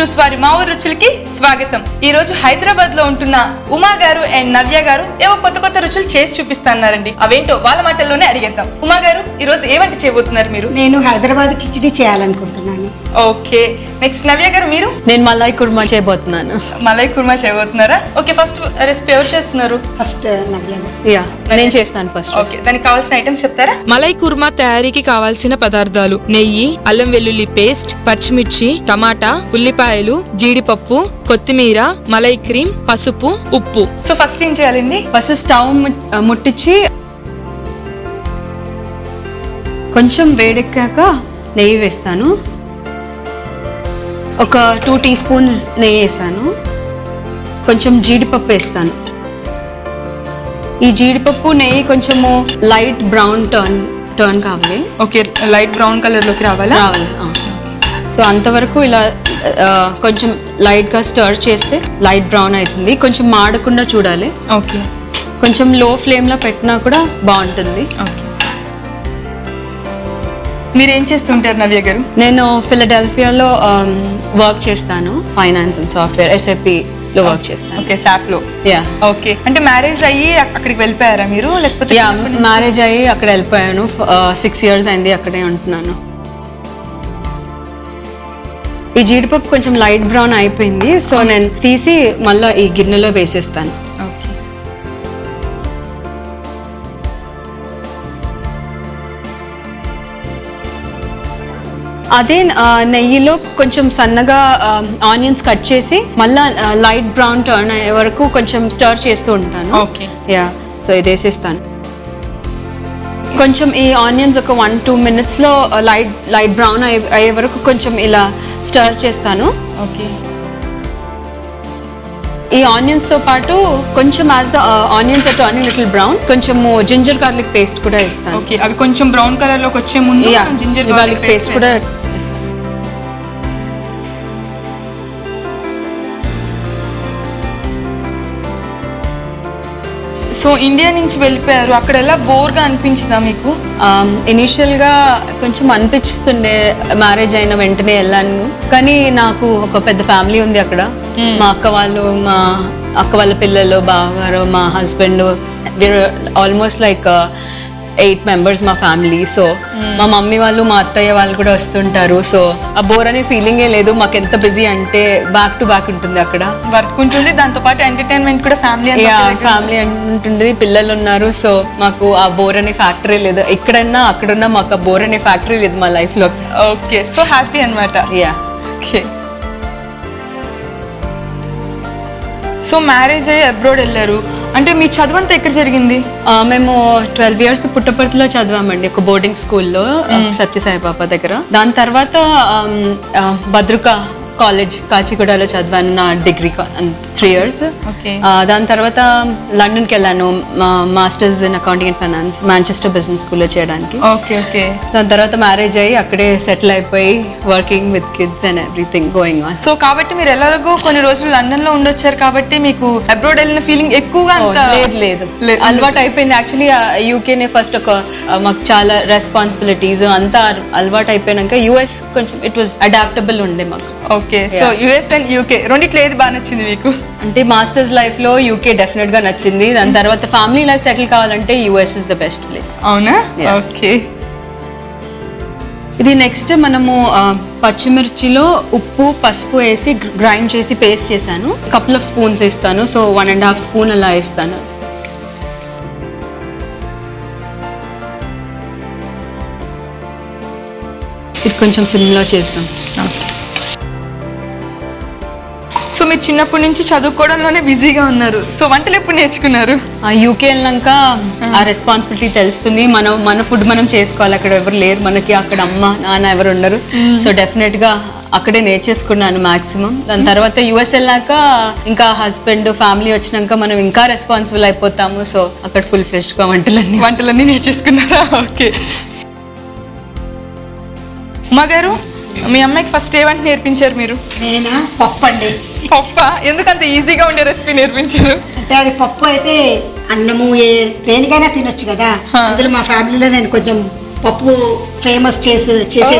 Twos వారి మా ఊరు రుచులకి స్వాగతం. ఈ రోజు హైదరాబాద్ లో ఉంటున్న ఉమా గారు అండ్ నవ్య గారు ఏవో కొత్త కొత్త రుచులు చేసి చూపిస్తున్నారండి. అవేంటో వాళ్ళ మాటల్లోనే అడిగేద్దాం. ఉమా గారు, ఈ రోజు ఏ వంట చేయబోతున్నారు మీరు? నేను హైదరాబాద్ కిచిడి చేయాలనుకుంటున్నాను. ఓకే. నెక్స్ట్ నవ్య గారు, మీరు? నేను మలై కుర్మా చేయబోతున్నాను. మలై కుర్మా చేయబోతున్నారా? ఓకే. ఫస్ట్ రెసిపీ ఎవరు చేస్తున్నారు? ఫస్ట్ నవ్య. యా, నేను చేస్తాను ఫస్ట్. ఓకే, దానికి కావాల్సిన ఐటమ్స్ చెప్తారా? మలై కుర్మా తయారీకి కావాల్సిన పదార్థాలు: నెయ్యి, అల్లం వెల్లుల్లి పేస్ట్, పచ్చిమిర్చి, టమాటా, ఉల్లిపాయలు, జీడిపప్పు, కొత్తిమీర, మలై క్రీమ్, పసుపు, ఉప్పు. సో ఫస్ట్ ఏం చేయాలండి? ఫస్ట్ స్టవ్ ముట్టించి కొంచెం వేడెక్కాక నెయ్యి వేస్తాను. ఒక 2 టీ స్పూన్స్ నెయ్యి వేసాను. కొంచెం జీడిపప్పు వేస్తాను. ఈ జీడిపప్పు నెయ్యి కొంచెము లైట్ బ్రౌన్ టర్న్ కావాలి. ఓకే, లైట్ బ్రౌన్ కలర్ లోకి రావాలి. సో అంతవరకు ఇలా కొంచెం లైట్ గా స్టర్ చేస్తే లైట్ బ్రౌన్ అవుతుంది. కొంచెం మాడకుండా చూడాలి. ఓకే. కొంచెం లో ఫ్లేమ్ లో పెట్టినా కూడా బాగుంటుంది. ఓకే. మీరేం చేస్తుంటారు నవ్య గారు? నేను ఫిలడెల్ఫియాలో వర్క్ చేస్తాను. ఫైనాన్స్ అండ్ సాఫ్ట్వేర్ SAP లో వర్క్ చేస్తాను. ఓకే, SAP లో. యా. ఓకే. అంటే మ్యారేజ్ అయ్యి అక్కడికి వెళ్ళిపోయారా మీరు, లేకపోతే? యా, మ్యారేజ్ అయ్యి అక్కడ వెళ్ళిపోయాను. 6 years అయింది అక్కడే ఉంటున్నాను. ఈ జీడిపప్పు కొంచెం లైట్ బ్రౌన్ అయిపోయింది. సో నేను తీసి మళ్ళీ ఈ గిన్నెలో వేసేస్తాను. అదే నెయ్యిలో కొంచెం సన్నగా ఆనియన్స్ కట్ చేసి మళ్ళా లైట్ బ్రౌన్ టర్న్ అయ్యే వరకు కొంచెం స్టర్ చేస్తూ ఉంటాను. ఓకే. యా, సో ఇది వేసేస్తాను. కొంచెం ఈ ఆనియన్స్ ఒక 1-2 minutes లో లైట్ బ్రౌన్ అయ్యే వరకు కొంచెం ఇలా స్టర్ చేస్తాను. ఓకే. ఈ ఆనియన్స్ తో పాటు కొంచెం as the onions are turning little brown, కొంచెం జింజర్ గార్లిక్ పేస్ట్ కూడా వేస్తాను. ఓకే, అవి కొంచెం బ్రౌన్ కలర్ లోకి వచ్చే ముందు జింజర్ గార్లిక్ పేస్ట్ కూడా. సో ఇండియా నుంచి వెళ్ళిపోయారు, అక్కడ ఎలా బోర్గా అనిపించిందా మీకు? ఇనిషియల్ గా కొంచెం అనిపిస్తుండే, మ్యారేజ్ అయిన వెంటనే వెళ్ళాను. కానీ నాకు ఒక పెద్ద ఫ్యామిలీ ఉంది అక్కడ. మా అక్క వాళ్ళ పిల్లలు, బావగారు, మా హస్బెండ్, ఆల్మోస్ట్ లైక్ 8 members మా ఫ్యామిలీ. సో మా మమ్మీ వాళ్ళు, మా అత్తయ్య వాళ్ళు కూడా వస్తుంటారు. సో ఆ బోర్ అనే ఫీలింగే లేదు. మాకు ఎంత బిజీ అంటే బ్యాక్ టు బ్యాక్ ఉంటుంది. అక్కడ వర్క్ ఉంటుంది, దాంతో పాటు ఎంటర్టైన్మెంట్ కూడా. ఫ్యామిలీ ఉంటుంది, పిల్లలు ఉన్నారు. సో మాకు ఆ బోర్ అనే ఫ్యాక్టరీ లేదు. ఎక్కడన్నా అక్కడున్నా మాకు ఆ బోర్ అనే ఫ్యాక్టరీ లేదు మా లైఫ్ లో. ఓకే, సో హ్యాపీ అనమాట. యా. ఓకే. సో మ్యారేజ్ అయ్యి అబ్రాడ్ వెళ్ళారు అంటే మీ చదువు అంతా ఎక్కడ జరిగింది? మేము 12 years పుట్టపర్తిలో చదివామండి, ఒక బోర్డింగ్ స్కూల్లో, సత్యసాయిబాబా దగ్గర. దాని తర్వాత భద్రకా కాలేజ్ కాచిగూడలో చదివాను నా డిగ్రీ 3 years. దాని తర్వాత లండన్కి వెళ్ళాను masters in accounting and finance Manchester business స్కూల్లో చేయడానికి. దాని తర్వాత మ్యారేజ్ అయ్యి అక్కడే సెటిల్ అయిపోయి working with kids and everything going on. So కాబట్టి మీరు ఎలాగో కొన్ని రోజులు లండన్ లో ఉండొచ్చారు కాబట్టి మీకు అబ్రాడ్ వెళ్ళిన ఫీలింగ్ ఎక్కువగా లేదు, అలవాటు అయిపోయింది. యాక్చువల్లీ యూకేనే ఫస్ట్ మాకు చాలా రెస్పాన్సిబిలిటీస్ అంతా అలవాటు అయిపోయినాక US కొంచెం ఇట్ వాజ్ అడాప్టబుల్ ఉండే మాకు. Okay. So US and UK రెండిట్లో ఏది బాగా నచ్చింది మీకు? అంటే మాస్టర్స్ లైఫ్ లో UK డెఫినెట్ గా నచ్చింది. దాని తర్వాత ఫ్యామిలీ లైఫ్ సెటిల్ కావాలంటే US is the best place. అవునా? ఓకే. ఇది నెక్స్ట్ మనము పచ్చిమిర్చిలో ఉప్పు, పసుపు వేసి గ్రైండ్ చేసి పేస్ట్ చేశాను. కపుల్ ఆఫ్ స్పూన్స్ వేస్తాను. సో 1.5 spoon అలా వేస్తాను. ఇది కొంచెం సిమ్లో చేస్తాం. సో మీరు చిన్నప్పటి నుంచి చదువుకోవడంలోనే బిజీగా ఉన్నారు. సో వంటలు ఎప్పుడు నేర్చుకున్నారు? UK వెళ్ళాక ఆ రెస్పాన్సిబిలిటీ తెలుస్తుంది. మన ఫుడ్ మనం చేసుకోవాలి. అక్కడ ఎవరు లేరు మనకి, అక్కడ అమ్మ నాన్న ఎవరు ఉండరు. సో డెఫినెట్ గా అక్కడే నేర్చేసుకున్నాను మాక్సిమం. దాని తర్వాత US వెళ్ళాక ఇంకా హస్బెండ్ ఫ్యామిలీ వచ్చినాక మనం ఇంకా రెస్పాన్సిబుల్ అయిపోతాము. సో అక్కడ ఫుల్ ఫ్లెష్డ్ గా వంటలన్నీ నేర్చేసుకున్నారా? ఓకే. ఉమా గారు, మీ అమ్మాయికి ఫస్ట్ ఏ వంట నేర్పించారు మీరు? నేనా? పప్పు అండి. పప్పా? ఎందుకంత ఈజీగా ఉండే రెసిపీ నేర్పించారు? అంటే అది పప్పు అయితే అన్నము దేనికైనా తినొచ్చు కదా. అందులో మా ఫ్యామిలీలో నేను కొంచెం పప్పు ఫేమస్ చేసే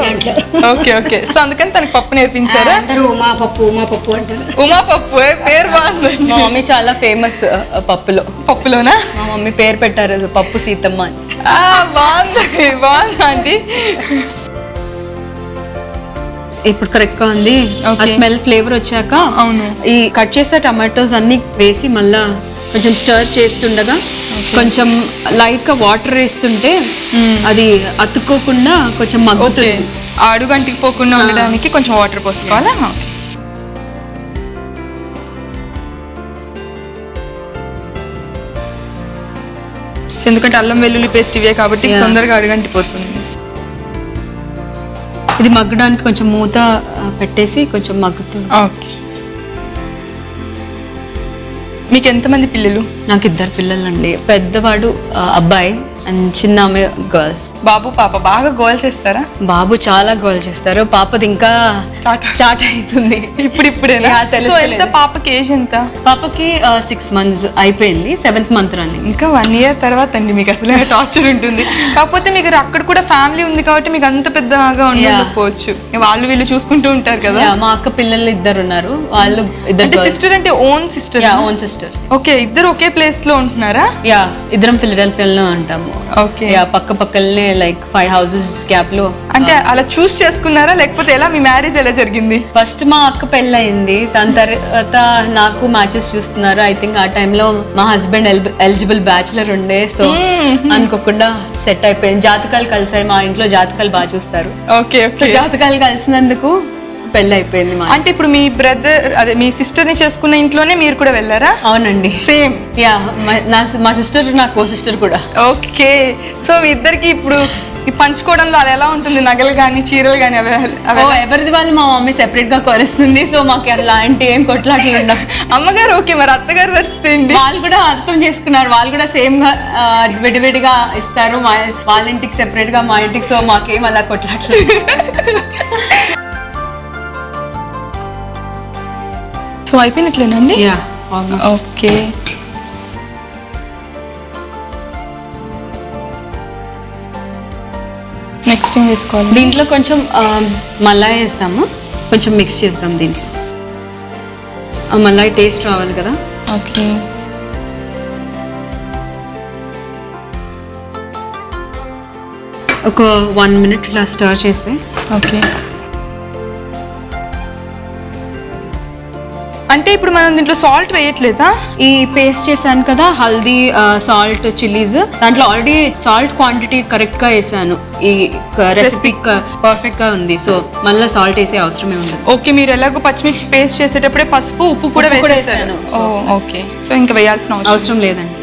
దాంట్లో. Okay okay. సో అందుకని తనకి పప్పు నేర్పించారా? అందరూ ఉమా పప్పు అంటారు. ఉమా పప్పు పేరు బాగుంది. మా మమ్మీ చాలా ఫేమస్ పప్పులోనా? మా మమ్మీ పేరు పెట్టారు పప్పు సీతమ్మ అని. బాగుంది ఆంటీ. ఇప్పుడు కరెక్ట్ గా ఉంది. ఆ స్మెల్ ఫ్లేవర్ వచ్చాక అవును ఈ కట్ చేసే టమాటోస్ అన్ని వేసి మళ్ళా కొంచెం స్టర్ చేస్తుండగా కొంచెం లైట్ గా వాటర్ వేస్తుంటే అది అతుక్కోకుండా కొంచెం మగ్గుతుంది. అడుగంటికి పోకుండా ఉండడానికి కొంచెం వాటర్ పోసుకోవాలా? ఎందుకంటే అల్లం వెల్లుల్లి పేస్ట్ ఇవే కాబట్టి తొందరగా అడుగంటిపోతుంది. ఇది మగ్గడానికి కొంచెం మూత పెట్టేసి కొంచెం మగ్గుతుంది. ఓకే. మీకు ఎంతమంది పిల్లలు? నాకు 2 పిల్లలండి. పెద్దవాడు అబ్బాయి అండ్ చిన్న ఆమె గర్ల్. బాబు పాప బాగా గోల్ చేస్తారా? బాబు చాలా గోల్ చేస్తారు. పాపది ఇంకా స్టార్ట్ అవుతుంది ఇప్పుడిప్పుడేనా? ఎంత పాపకి ఏజ్ ఎంత? పాపకి 6 months అయిపోయింది. 7th month running. ఇంకా 1 year తర్వాత అండి మీకు అసలు టార్చర్ ఉంటుంది. కాకపోతే మీకు అక్కడ కూడా ఫ్యామిలీ ఉంది కాబట్టి మీకు అంత పెద్దగా ఉండకపోవచ్చు. వాళ్ళు వీళ్ళు చూసుకుంటూ ఉంటారు కదా. మా అక్క పిల్లలు 2 ఉన్నారు. వాళ్ళు 2 సిస్టర్ అంటే own sister? Own sister. Okay. 2 ఒకే ప్లేస్ లో ఉంటున్నారా? యా, 2 ఫిలడెల్ఫియాలో ఉంటాము. ఓకే. పక్క పక్కనే లైక్ 5 houses గ్యాప్ లో. అంటే అలా చూస్ చేసుకున్నారా లేకపోతే ఎలా? మీ మ్యారేజ్ ఎలా జరిగింది? ఫస్ట్ మా అక్క పెళ్ళయింది. దాని తర్వాత నాకు మ్యాచెస్ చూస్తున్నారు. ఐ థింక్ ఆ టైంలో మా హస్బెండ్ ఎలిజిబుల్ బ్యాచులర్ ఉండే. సో అనుకోకుండా సెట్ అయిపోయింది. జాతకాలు కలిసాయి. మా ఇంట్లో జాతకాలు బాగా చూస్తారు. ఓకే. జాతకాలు కలిసినందుకు పెళ్ళి అయిపోయింది. అంటే ఇప్పుడు మీ బ్రదర్ అదే మీ సిస్టర్ ని చేసుకున్న ఇంట్లోనే మీరు కూడా వెళ్ళారా? అవునండి. సేమ్. యా, మా సిస్టర్ నా కో సిస్టర్ కూడా. ఓకే. సో మీ ఇద్దరికి ఇప్పుడు పంచుకోవడంలో అలా ఎలా ఉంటుంది? నగలు కానీ చీరలు కానీ ఎవరిది వాళ్ళు మా మమ్మీ సెపరేట్ గా కొరుస్తుంది. సో మాకు అలాంటి ఏం కొట్లాటలు ఉండవు. అమ్మగారు ఓకే. మరి అత్తగారు పరిస్థితి ఏంటి? వాళ్ళు కూడా అర్థం చేసుకున్నారు. వాళ్ళు కూడా సేమ్ గా విడివిడిగా ఇస్తారు. వాళ్ళ ఇంటికి సెపరేట్ గా, మా ఇంటికి. సో మాకేం అలా కొట్లాటలు. సో అయిపోయినట్లేనండి? యా. ఓకే. నెక్స్ట్ ఏం వేసుకోవాలి? దీంట్లో కొంచెం మలాయి వేస్తాము. కొంచెం మిక్స్ చేద్దాం దీంట్లో. మలాయి టేస్ట్ రావాలి కదా. ఓకే. ఒక 1 minute ఇలా స్టర్ చేస్తే. ఓకే. అంటే ఇప్పుడు మనం దీంట్లో సాల్ట్ వేయట్లేదా? ఈ పేస్ట్ చేశాను కదా, హల్దీ, సాల్ట్, చిల్లీస్, దాంట్లో ఆల్రెడీ సాల్ట్ క్వాంటిటీ కరెక్ట్ గా వేసాను. ఈ రెసిపీ పర్ఫెక్ట్ గా ఉంది. సో మళ్ళీ సాల్ట్ వేసే అవసరమే ఉండదు. ఓకే. మీరు ఎలాగో పచ్చిమిర్చి పేస్ట్ చేసేటప్పుడే పసుపు ఉప్పు కూడా వేసేసాను. ఓకే. సో ఇంకా వేయాల్సిన అవసరం లేదండి.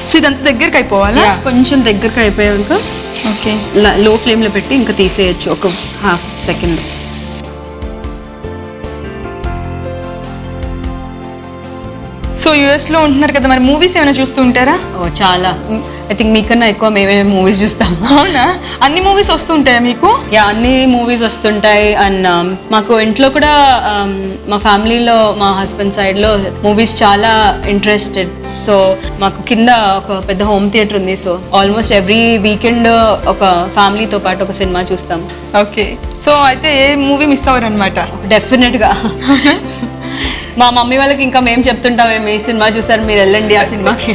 సో ఇదంతా దగ్గరికి అయిపోవాలా? కొంచెం దగ్గరకు అయిపోయాక ఓకే లో ఫ్లేమ్ లో పెట్టి ఇంకా తీసేయచ్చు ఒక ½ సెకండ్. సో యుఎస్ లో ఉంటున్నారు కదా, మరి మూవీస్ ఏమైనా చూస్తూ ఉంటారా? ఓ చాలా. ఐ థింక్ మీకన్నా ఎక్కువ మేమే మూవీస్ చూస్తాము. అవునా? అన్ని మూవీస్ వస్తుంటాయా మీకు? యా, అన్ని మూవీస్ వస్తుంటాయి. అండ్ మాకు ఇంట్లో కూడా మా ఫ్యామిలీలో మా హస్బెండ్ సైడ్ లో మూవీస్ చాలా ఇంట్రెస్టెడ్. సో మాకు కింద ఒక పెద్ద హోమ్ థియేటర్ ఉంది. సో ఆల్మోస్ట్ ఎవ్రీ వీకెండ్ ఒక ఫ్యామిలీతో పాటు ఒక సినిమా చూస్తాం. ఓకే. సో అయితే ఏ మూవీ మిస్ అవ్వరు అనమాట? డెఫినెట్ గా. మా మమ్మీ వాళ్ళకి ఇంకా మేము చెప్తుంటాం, ఈ సినిమా చూసారు, మీరు వెళ్ళండి ఆ సినిమాకి.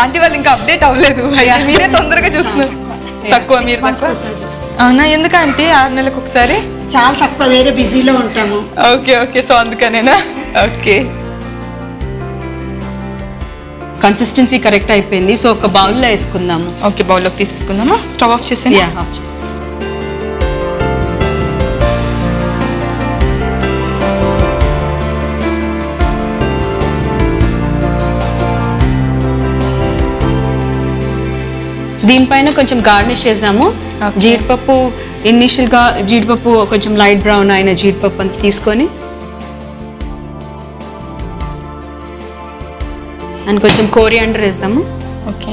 ఆంటీ వాళ్ళు ఇంకా అప్డేట్ అవ్వలేదు. మీరే తొందరగా చూస్తున్నారు. తక్కువ మీరు తక్కువ? అవునా? ఎందుకంటే 6 నెలలకు ఒకసారి? చాలా తక్కువ, వేరే బిజీలో ఉంటాము. Okay okay. సో అందుకనేనా? ఓకే. కన్సిస్టెన్సీ కరెక్ట్ అయిపోయింది. సో ఒక బౌల్లో వేసుకుందాము. ఓకే, బౌల్లోకి తీసేసుకుందామా? స్టవ్ ఆఫ్ చేసి. దీనిపైన కొంచెం గార్నిష్ చేద్దాము. జీడిపప్పు, ఇనిషియల్ గా జీడిపప్పు కొంచెం లైట్ బ్రౌన్ అయిన జీడిపప్పు అంత తీసుకొని అండ్ కొంచెం కోరియాండర్ వేద్దాము. ఓకే.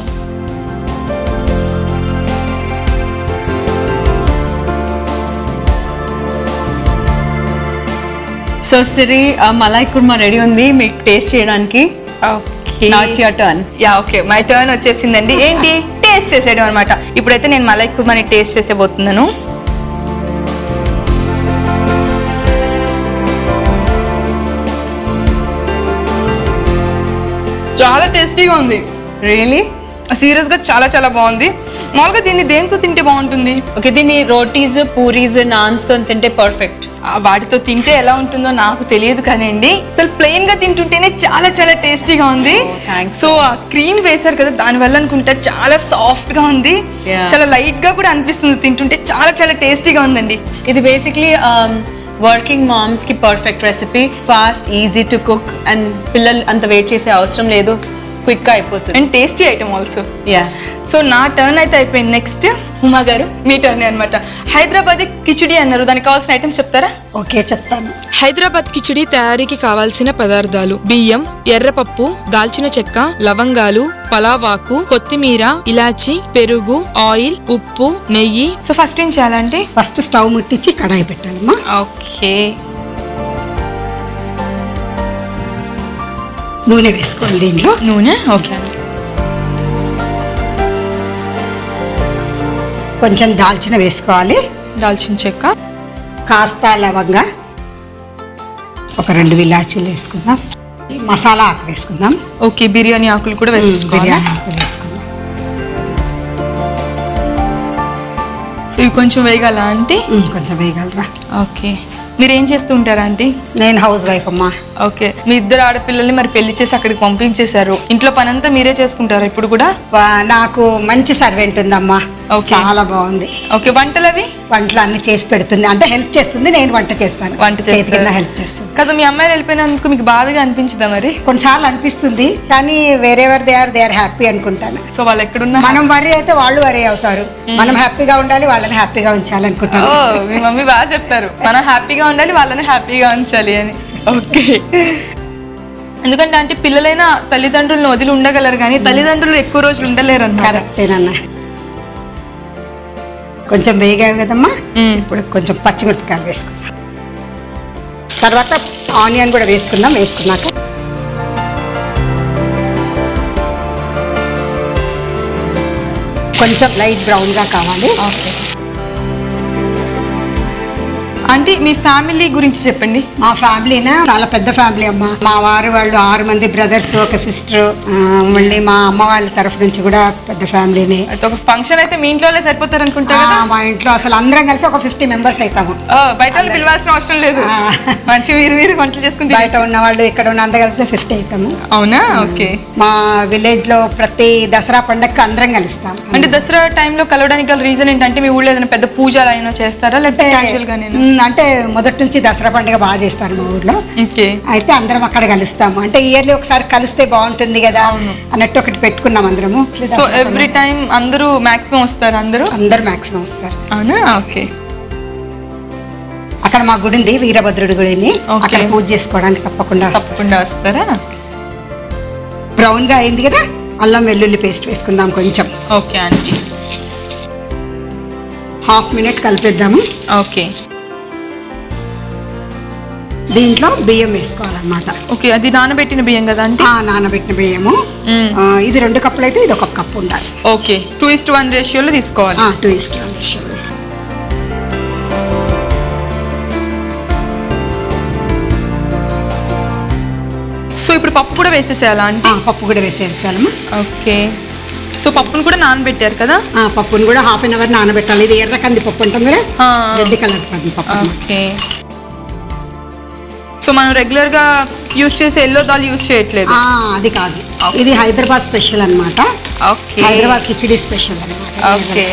సో సిరి, మలాయ్ కుర్మా రెడీ ఉంది మీకు టేస్ట్ చేయడానికి. Okay. Now it's your turn. Yeah okay my turn వచ్చేసిందండి. ఏంటి టేస్ట్ చేసేయడం అనమాట. ఇప్పుడైతే నేను మలై కుర్మాని టేస్ట్ చేసేబోతున్నాను. చాలా టేస్టీగా ఉంది. Really? సీరియస్ గా చాలా చాలా బాగుంది. మామూలుగా దీన్ని దేంతో తింటే బాగుంటుంది? ఓకే, దీన్ని రోటీస్, పూరీస్, నాన్స్ తో తింటే పర్ఫెక్ట్. వాటితో తింటే ఎలా ఉంటుందో నాకు తెలియదు కానివ్వండి, అసలు ప్లెయిన్ గా తింటుంటేనే చాలా చాలా టేస్టీగా ఉంది. సో ఆ క్రీమ్ వేశారు కదా, దాని వల్ల అనుకుంటా చాలా సాఫ్ట్ గా ఉంది. చాలా లైట్ గా కూడా అనిపిస్తుంది తింటుంటే. చాలా చాలా టేస్టీగా ఉందండి. ఇది బేసిక్లీ వర్కింగ్ మామ్స్ కి perfect recipe. Fast, easy to cook and పిల్లలు అంత వెయిట్ చేసే అవసరం లేదు, క్విక్ గా అయిపోతుంది. And tasty item also. Yeah, so నా టర్న్ అయితే అయిపోయింది. నెక్స్ట్ ఉమా గారు మీ టర్న్ అనమాట. హైదరాబాద్ కిచిడి అన్నారు, దానికి కావాల్సిన ఐటమ్స్ చెప్తారా? ఓకే చెప్తాను. హైదరాబాద్ కిచిడి తయారీకి కావాల్సిన పదార్థాలు: బియ్యం, ఎర్రపప్పు, దాల్చిన చెక్క, లవంగాలు, పలావాకు, కొత్తిమీర, ఇలాచి, పెరుగు, ఆయిల్, ఉప్పు, నెయ్యి. సో ఫస్ట్ ఏం చేయాలంటే ఫస్ట్ స్టవ్ ముట్టించి కడాయి పెట్టాలమ్మా. ఓకే, నూనె వేసుకోవాలి దీంట్లో. నూనె. ఓకే, కొంచెం దాల్చిన వేసుకోవాలి, దాల్చిన చెక్క, కాస్త లవంగా, ఒక 2 ఇలాచీలు వేసుకుందాం, మసాలా ఆకు వేసుకుందాం. ఓకే, బిర్యానీ ఆకులు కూడా వేసేసుకోవాలి. బిర్యానీ ఆకులు వేసుకుందాం. సో ఇవి కొంచెం వేయగల ఆంటీ? కొంచెం వేయగలరా? ఓకే, మీరు ఏం చేస్తూ ఉంటారా ఆంటీ? నేను హౌస్ వైఫ్ అమ్మా. ఓకే, మీ 2 ఆడపిల్లల్ని మరి పెళ్లి చేసి అక్కడికి పంపించేశారు. ఇంట్లో పనంతా మీరే చేసుకుంటారా ఇప్పుడు కూడా? నాకు మంచి సర్వెంట్ ఉందమ్మా, చాలా బాగుంది. ఓకే, వంటలు అవి వంటలు అన్ని చేసి పెడుతుంది, అంటే హెల్ప్ చేస్తుంది. నేను వంట చేస్తాను, వంట చేతికి హెల్ప్ చేస్తుంది కదా. మీ అమ్మాయిలు వెళ్ళిపోయినందుకు మీకు బాధగా అనిపించదా మరి? కొన్నిసార్లు అనిపిస్తుంది, కానీ వేరెవర్ దే ఆర్ హ్యాపీ అనుకుంటాను. సో వాళ్ళు ఎక్కడున్నా మనం వరీ అయితే వాళ్ళు వరీ అవుతారు. మనం హ్యాపీగా ఉండాలి, వాళ్ళని హ్యాపీగా ఉంచాలనుకుంటాను. మీ మమ్మీ బాగా చెప్తారు, మనం హ్యాపీగా ఉండాలి, వాళ్ళని హ్యాపీగా ఉంచాలి అని. ఓకే, ఎందుకంటే అంటే పిల్లలైనా తల్లిదండ్రులను వదిలి ఉండగలరు, కానీ తల్లిదండ్రులు ఎక్కువ రోజులు ఉండలేరు అన్నమాట. కరెక్టేనన్నా. కొంచెం వేగావు కదమ్మా, ఇప్పుడు కొంచెం పచ్చిమిరపకాయలు వేసుకుందాం. తర్వాత ఆనియన్ కూడా వేసుకుందాం. వేసుకున్నాక కొంచెం లైట్ బ్రౌన్ గా కావాలి. ఓకే ఆంటీ, మీ ఫ్యామిలీ గురించి చెప్పండి. మా ఫ్యామిలీనా చాలా పెద్ద ఫ్యామిలీ అమ్మా. మా వారు వాళ్ళు 6 మంది బ్రదర్స్, ఒక సిస్టర్, మళ్ళీ మా అమ్మ వాళ్ళ తరఫు నుంచి కూడా పెద్ద ఫ్యామిలీనే. ఒక ఫంక్షన్ అయితే మీ ఇంట్లోనే సరిపోతారు అనుకుంటా. మా ఇంట్లో అసలు అందరం కలిసి ఒక 50 మెంబర్స్ అవుతాము. బయట వాళ్ళు పిలవాల్సిన అవసరం లేదు, మంచి మీరు వంటలు చేసుకుంటే. బయట ఉన్న వాళ్ళు ఇక్కడ ఉన్న అందరం కలిసి 50 అవుతాము. అవునా? ఓకే. మా విలేజ్ లో ప్రతి దసరా పండగకి అందరం కలుస్తాం. అంటే దసరా టైంలో కలవడానికి గల రీజన్ ఏంటంటే మీ ఊళ్ళో ఏదైనా పెద్ద పూజలు అయినా చేస్తారా, లేకపోతే క్యాజువల్ గానే? అంటే మొదటి నుంచి దసరా పండుగ బాగా చేస్తారు మా ఊర్లో. అయితే అందరం అక్కడ కలుస్తాము. అంటే ఇయర్లీ ఒకసారి కలిస్తే బాగుంటుంది కదా అన్నట్టు ఒకటి పెట్టుకున్నాం అందరము. సో ఎవ్రీ టైం అందరూ మాక్సిమం వస్తారు? అందరు మాక్సిమం వస్తారు. అవునా? ఓకే. అక్కడ మా గుడి ఉంది, వీరభద్రుడి గుడిని, అక్కడ పూజ చేసుకోవడానికి తప్పకుండా వస్తారా? బ్రౌన్ గా అయింది కదా, అల్లం వెల్లుల్లి పేస్ట్ వేసుకుందాం కొంచెం. ఓకే ఆంటీ, ½ మినిట్ కలిపేద్దాము. ఓకే, దీంట్లో బియ్యం వేసుకోవాలన్నమాట. ఓకే, అది నానబెట్టిన బియ్యం కదా అంటే? నానబెట్టిన బియ్యము. ఇది 2 కప్పులు అయితే ఇది 1 కప్పు ఉండాలి. ఓకే, 2:1 రేషియోలో తీసుకోవాలి. 2:1 రేషియోలో. సో ఇప్పుడు పప్పు కూడా వేసేసేయాలా అంటే? పప్పు కూడా వేసేసాలమ్మా. ఓకే, సో పప్పును కూడా నానబెట్టారు కదా? పప్పును కూడా ½ అన్ అవర్ నానబెట్టాలి. ఇది ఎర్ర కంది పప్పు ఉంటుంది కదా, రెడ్ కలర్ కంది పప్పు. ఓకే, సో మనం రెగ్యులర్ గా యూజ్ చేసే ఎల్లో దాల్ యూజ్ చేయట్లేదు? అది కాదు, ఇది హైదరాబాద్ స్పెషల్ అన్నమాట. ఓకే, హైదరాబాద్ కిచిడి స్పెషల్ అన్నమాట. ఓకే,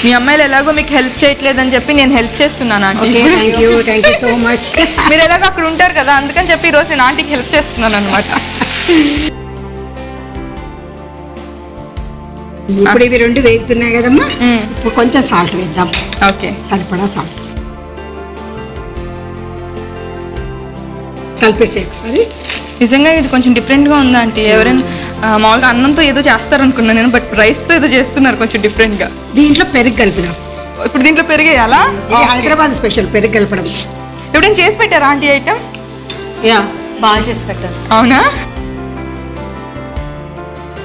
మీ అమ్మాయిలు ఎలాగో మీకు హెల్ప్ చేయట్లేదు అని చెప్పి నేను హెల్ప్ చేస్తున్నాను aunty. Thank you so much. మీరు ఎలాగో అక్కడ ఉంటారు కదా, అందుకని చెప్పి ఈరోజు నేను ఆంటీకి హెల్ప్ చేస్తున్నాను అనమాట. ఇప్పుడు ఇవి 2 వేగుతున్నాయి కదమ్మా, ఇప్పుడు కొంచెం సాల్ట్ వేద్దాం. ఓకే, సరిపడా సాల్ట్ కలిపేసి ఒకసారి. నిజంగా ఇది కొంచెం డిఫరెంట్ గా ఉంది ఆంటీ. ఎవరైనా మామూలుగా అన్నంతో ఏదో చేస్తారనుకున్నాను నేను, బట్ రైస్ తో ఏదో చేస్తున్నారు కొంచెం డిఫరెంట్ గా. దీంట్లో పెరుగు కలుపుదాం. ఇప్పుడు దీంట్లో పెరిగేయాలా? హైదరాబాద్ స్పెషల్ పెరుగు కలపడం. ఎప్పుడైనా చేసి పెట్టారా ఆంటీ ఐటమ్? యా, బాగా చేసి పెట్టారు. అవునా?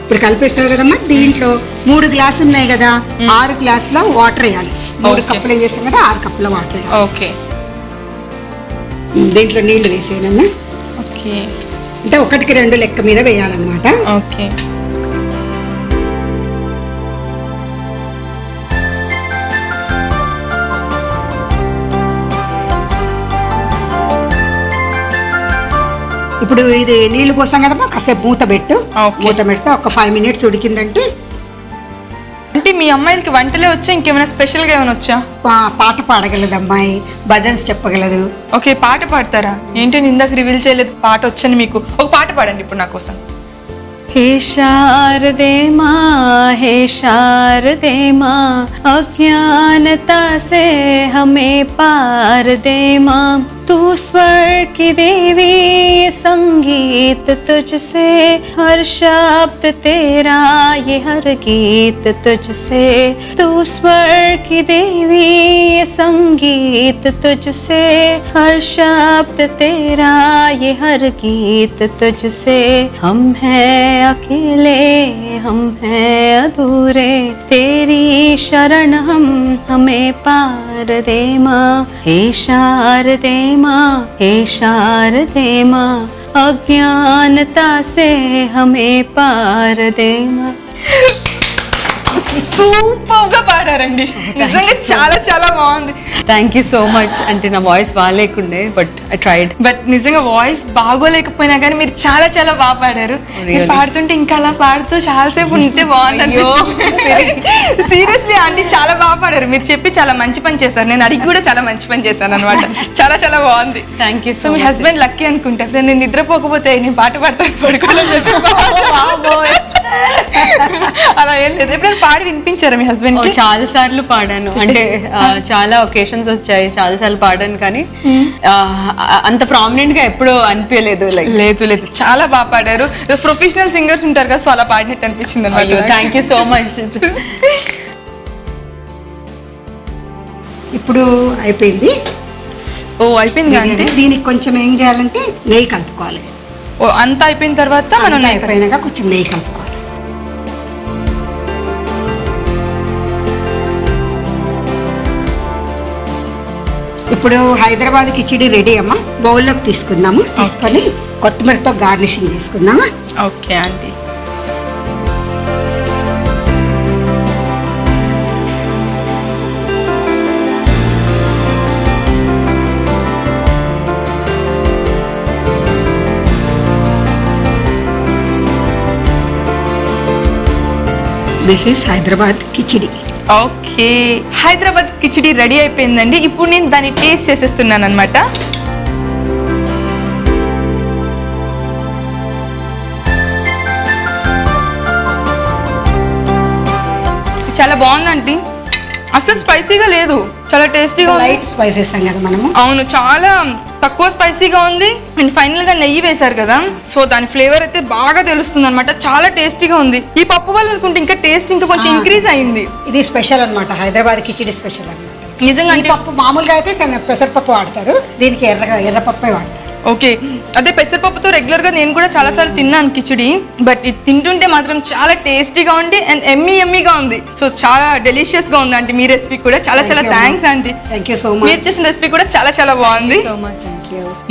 ఇప్పుడు కలిపేస్తారు కదమ్మా. దీంట్లో 3 గ్లాసులు ఉన్నాయి కదా, 6 గ్లాసుల వాటర్ వేయాలి. 3 కప్పులు ఏం చేస్తాం కదా, 6 కప్పుల వాటర్ వేయాలి. ఓకే. దీంట్లో నీళ్లు వేసేయాలన్నా. ఓకే. అంటే 1కి 2 లెక్క మీద వేయాలన్నమాట. ఓకే. ఇప్పుడు ఇది నీళ్లు పోసాం కదమ్మా, కాసేపు మూత పెట్టు. మూత పెడితే ఒక 5 మినిట్స్ ఉడికిందంటే. అంటే మీ అమ్మాయిలకి వంటలే వచ్చా, ఇంకేమైనా స్పెషల్ గా ఏమైనా వచ్చా? పాట పాడగలదు అమ్మాయి, భజన్స్ చెప్పగలదు. ఓకే, పాట పాడతారా? ఏంటంటే ఇందాక రివీల్ చేయలేదు పాట వచ్చని మీకు. ఒక పాట పాడండి ఇప్పుడు నా కోసం. हे शारदे माँ, हे शारदे माँ, अज्ञानता से हमें पार दे माँ. तू स्वर्ग की देवी, संगीत तुझसे, हर शब्द तेरा, ये हर गीत तुझसे. तू स्वर्ग की देवी, संगीत तुझसे, हर शब्द तेरा, ये हर गीत तुझसे. हम हैं अकेले, हम हैं अधूरे, तेरी शरण हम, हमें पार दे माँ. हे शारदे माँ, हे शारदे माँ, अज्ञानता से हमें पार दे माँ. సూపర్ గా పాడారండి, నిజంగా చాలా చాలా బాగుంది. Thank you so much. అంటే నా వాయిస్ బాగాలేకుండే, బట్ ఐ ట్రైడ్. బట్ నిజంగా వాయిస్ బాగోలేకపోయినా కానీ మీరు చాలా చాలా బాగా పాడారు. పాడుతుంటే ఇంకా అలా పాడుతూ చాలాసేపు ఉంటే బాగుంది. సీరియస్లీ ఆంటీ చాలా బాగా పాడారు. మీరు చెప్పి చాలా మంచి పని చేశారు. నేను అడిగి కూడా చాలా మంచి పని చేశాను అనమాట. చాలా చాలా బాగుంది. Thank you. So me husband lucky అనుకుంటా. నేను నిద్రపోకపోతే నేను పాట పాడతాను పడుకోవాలని చెప్పి అలా ఏం లేదు. ఎప్పుడైనా పాడి వినిపించారా మీ హస్బెండ్? చాలా సార్లు పాడాను. అంటే చాలా ఒకేషన్స్ వచ్చాయి, చాలా సార్లు పాడాను, కానీ అంత ప్రామినెంట్ గా ఎప్పుడు అనిపించలేదు. లేదు లేదు, చాలా బాగా పాడారు. ప్రొఫెషనల్ సింగర్స్ ఉంటారు కదా, సో అలా పాడినట్టు అనిపించింది అన్నమాట. Thank you so much. ఇప్పుడు అయిపోయింది. ఓ అయిపోయింది అంటే దీనికి కొంచెం ఏం చేయాలంటే నెయ్యి కలుపుకోవాలి. ఓ అంతా అయిపోయిన తర్వాత మనం అయిపోయినాక కొంచెం నెయ్యి కలుపుకోవాలి. ఇప్పుడు హైదరాబాద్ కిచిడి రెడీ అమ్మా. బౌల్లోకి తీసుకుందాము. తీసుకొని కొత్తిమీరతో గార్నిషింగ్ చేసుకుందామా? Okay aunty. This is Hyderabad khichdi. Okay, Hyderabad khichdi ready అయిపోయిందండి. ఇప్పుడు నేను దాన్ని టేస్ట్ చేసేస్తున్నాను అనమాట. చాలా బాగుందండి. అసలు స్పైసీగా లేదు, చాలా టేస్టీగా. లైట్ స్పైస్ వేసాం కదా మనము. అవును, చాలా తక్కువ స్పైసీగా ఉంది. అండ్ ఫైనల్ గా నెయ్యి వేశారు కదా, సో దాని ఫ్లేవర్ అయితే బాగా తెలుస్తుంది అనమాట. చాలా టేస్టీగా ఉంది. ఈ పప్పు వల్ల అనుకుంటే ఇంకా టేస్ట్ ఇంకా కొంచెం ఇంక్రీజ్ అయింది. ఇది స్పెషల్ అనమాట, హైదరాబాద్ కిచిడి స్పెషల్ అనమాట. నిజంగా పప్పు మామూలుగా అయితే పెసరపప్పు వాడతారు, దీనికి ఎర్రపప్పే వాడతారు. ఓకే, అదే పెసరపప్పుతో రెగ్యులర్ గా నేను కూడా చాలా సార్లు తిన్నాను కిచిడి. బట్ ఇది తింటుంటే మాత్రం చాలా టేస్టీగా ఉంది అండ్ ఎమ్మీగా ఉంది. సో చాలా డెలిషియస్ గా ఉంది ఆంటీ. మీ రెసిపీ కూడా చాలా చాలా thanks aunty. Thank you so much. మీరు చేసిన రెసిపీ కూడా చాలా చాలా బాగుంది.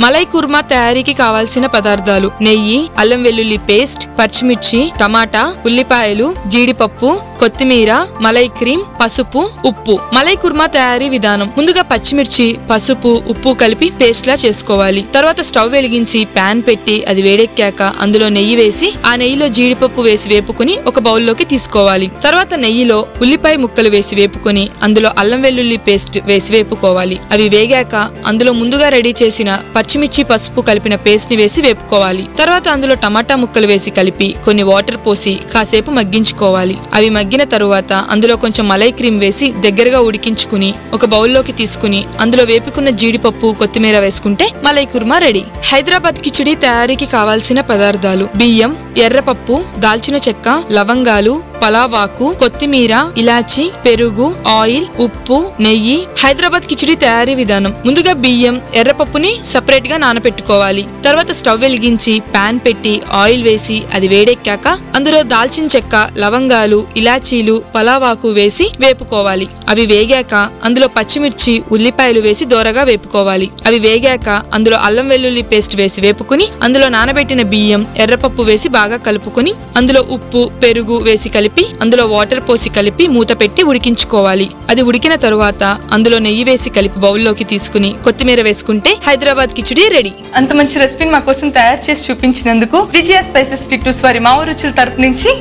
మలై కుర్మా తయారీకి కావాల్సిన పదార్థాలు: నెయ్యి, అల్లం వెల్లుల్లి పేస్ట్, పచ్చిమిర్చి, టమాటా, ఉల్లిపాయలు, జీడిపప్పు, కొత్తిమీర, మలై క్రీమ్, పసుపు, ఉప్పు. మలై కుర్మా తయారీ విధానం: ముందుగా పచ్చిమిర్చి, పసుపు, ఉప్పు కలిపి పేస్ట్ లా చేసుకోవాలి. తర్వాత స్టవ్ వెలిగించి పాన్ పెట్టి అది వేడెక్కాక అందులో నెయ్యి వేసి ఆ నెయ్యిలో జీడిపప్పు వేసి వేపుకుని ఒక బౌల్లోకి తీసుకోవాలి. తర్వాత నెయ్యిలో ఉల్లిపాయ ముక్కలు వేసి వేపుకుని అందులో అల్లం వెల్లుల్లి పేస్ట్ వేసి వేపుకోవాలి. అవి వేగాక అందులో ముందుగా రెడీ చేసిన పచ్చిమిర్చి, పసుపు కలిపిన పేస్ట్ ని వేసి వేపుకోవాలి. తర్వాత అందులో టమాటా ముక్కలు వేసి కలిపి కొన్ని వాటర్ పోసి కాసేపు మగ్గించుకోవాలి. అవి మగ్గిన తరువాత అందులో కొంచెం మలై క్రీమ్ వేసి దగ్గరగా ఉడికించుకుని ఒక బౌల్లోకి తీసుకుని అందులో వేపుకున్న జీడిపప్పు, కొత్తిమీర వేసుకుంటే మలై కుర్మా రెడీ. హైదరాబాద్ కిచిడి తయారీకి కావాల్సిన పదార్థాలు: బియ్యం, ఎర్రపప్పు, దాల్చిన చెక్క, లవంగాలు, పలావాకు, కొత్తిమీర, ఇలాచి, పెరుగు, ఆయిల్, ఉప్పు, నెయ్యి. హైదరాబాద్ కిచిడి తయారీ విధానం. ముందుగా బియ్యం, ఎర్రపప్పుని సెపరేట్ గా నానపెట్టుకోవాలి. తర్వాత స్టవ్ వెలిగించి పాన్ పెట్టి ఆయిల్ వేసి అది వేడెక్కాక అందులో దాల్చిన చెక్క, లవంగాలు, ఇలాచీలు, పలావాకు వేసి వేపుకోవాలి. అవి వేగాక అందులో పచ్చిమిర్చి, ఉల్లిపాయలు వేసి దోరగా వేపుకోవాలి. అవి వేగాక అందులో అల్లం వెల్లుల్లి పేస్ట్ వేసి వేపుకుని అందులో నానబెట్టిన బియ్యం, ఎర్రపప్పు వేసి బాగా కలుపుకుని అందులో ఉప్పు, పెరుగు వేసి కలిపి అందులో వాటర్ పోసి కలిపి మూత పెట్టి ఉడికించుకోవాలి. అది ఉడికిన తరువాత అందులో నెయ్యి వేసి కలిపి బౌల్లోకి తీసుకుని కొత్తిమీర వేసుకుంటే హైదరాబాద్ కిచిడి రెడీ. అంత మంచి రెసిపీని మా కోసం తయారు చేసి చూపించినందుకు విజయ స్పైసెస్ టిట్టూస్ వారి మా ఊరు రుచుల తరపు నుంచి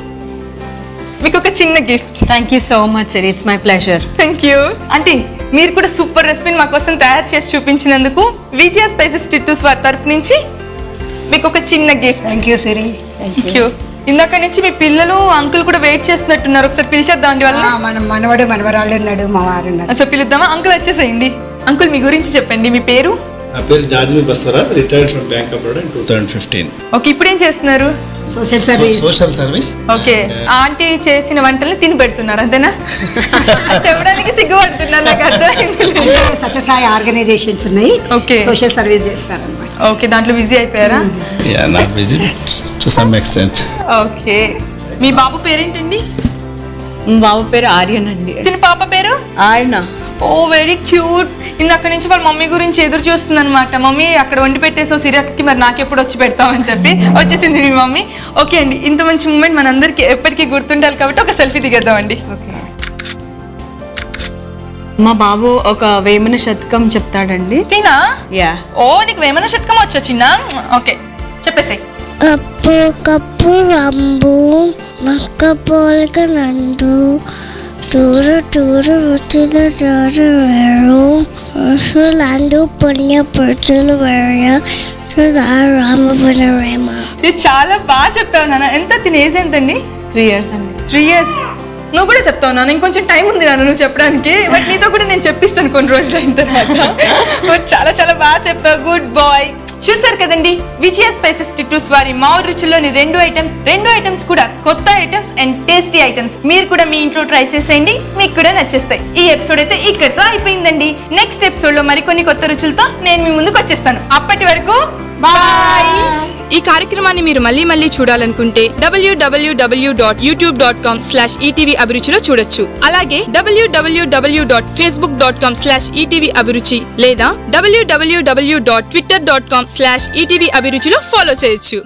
మీకు ఒక చిన్న gift. Thank you so much sir, it's my pleasure. Thank you aunty. మీరు కూడా సూపర్ రెసిపీని మా కోసం తయారు చేసి చూపించినందుకు విజయ స్పైసెస్ టిట్టూస్ వారి తరపు నుంచి మీకు ఒక చిన్న gift. Thank you Siri. Thank you. ఇందాక నుంచి మీ పిల్లలు అంకుల్ కూడా వెయిట్ చేస్తున్నట్టున్నారు. ఒకసారి పిలిచేద్దాం అండి వాళ్ళ. మన మనవడు మనవరాళ్ళు ఉన్నాడు, మా వారు ఉన్నారు. అసలు పిలుద్దామా? అంకుల్ వచ్చేసేయండి. అంకుల్ మీ గురించి చెప్పండి. మీ పేరు? నా పేరు జాజ్మి బస్సరా, retired from bank of Baroda in 2015. Okay, ఇప్పుడు ఏం చేస్తున్నారు? Social service. Social service. Okay, aunty చేసిన వంటల్ని తిని పెడుతున్నారు అంతేనా? చెప్పడానికి సిగ్గుపడుతున్నారు, నాకు అర్థమైంది. సత్యసాయి ఆర్గనైజేషన్స్ ఉన్నాయి. ఓకే, సోషల్ సర్వీస్ చేస్తారు అన్నమాట. ఓకే, దాంట్లో బిజీ అయిపోయారా? Yeah, not busy to some extent. Okay, మీ బాబు పేరేంటండి? బాబు పేరు ఆర్యన్ అండి. దీని పాప పేరు? ఆయన. Oh very cute. ఇందాక నుంచి వాళ్ళ మమ్మీ గురించి ఎదురు చూస్తుంది అనమాట. మమ్మీ అక్కడ వండి పెట్టేసావు సిరియాకి, మరి నాకెప్పుడు వచ్చి పెడతామని చెప్పి వచ్చేసింది మీ మమ్మీ. ఓకే అండి, ఇంత మంచి మూమెంట్ మనందరికి ఎప్పటికీ గుర్తుండాలి కాబట్టి ఒక సెల్ఫీ దిగేద్దామండి. మా బాబు ఒక వేమన శతకం చెప్తాడండి. తినా? యా. ఓ, నీకు వేమన శతకం వచ్చా చిన్న? ఓకే, చెప్పేసాయి. కప్పు కప్పు రంబు నక్క పోలిక నందు తూరు తూరు రుచుల జారు వేరు రుచులందు పుణ్య పురుషులు వేరు రామపురమేమ. ఇది చాలా బాగా చెప్పావు నాన్న. ఎంత తిని ఏజ్ ఎంతండి? 3 years అండి. 3 years. నువ్వు కూడా చెప్తావు నాన్న. ఇంకొంచెం టైం ఉంది నాన్న నువ్వు చెప్పడానికి. బట్ నీతో కూడా నేను చెప్పిస్తాను కొన్ని రోజులు అయిన తర్వాత. బట్ చాలా చాలా బాగా చెప్పావు, గుడ్ బాయ్. చూసారు కదండి, విజయ స్పైసెస్ టిట్టూస్ వారి మా ఊరు రుచుల్లోని రెండు ఐటమ్స్ కూడా కొత్త ఐటమ్స్ అండ్ టేస్టీ ఐటమ్స్. మీరు కూడా మీ ఇంట్లో ట్రై చేసేయండి, మీకు కూడా నచ్చేస్తాయి. ఈ ఎపిసోడ్ అయితే ఇక్కడితో అయిపోయిందండి. నెక్స్ట్ ఎపిసోడ్ లో మరికొన్ని కొత్త రుచులతో నేను మీ ముందుకు వచ్చేస్తాను. అప్పటి వరకు బాయ్. ఈ కార్యక్రమాన్ని మీరు మళ్ళీ చూడాలనుకుంటే www.youtube.com/ETV అభిరుచిలో చూడొచ్చు. అలాగే www.facebook.com/ETV అభిరుచి లేదా www.twitter.com/ETV అభిరుచిలో ఫాలో చేయొచ్చు.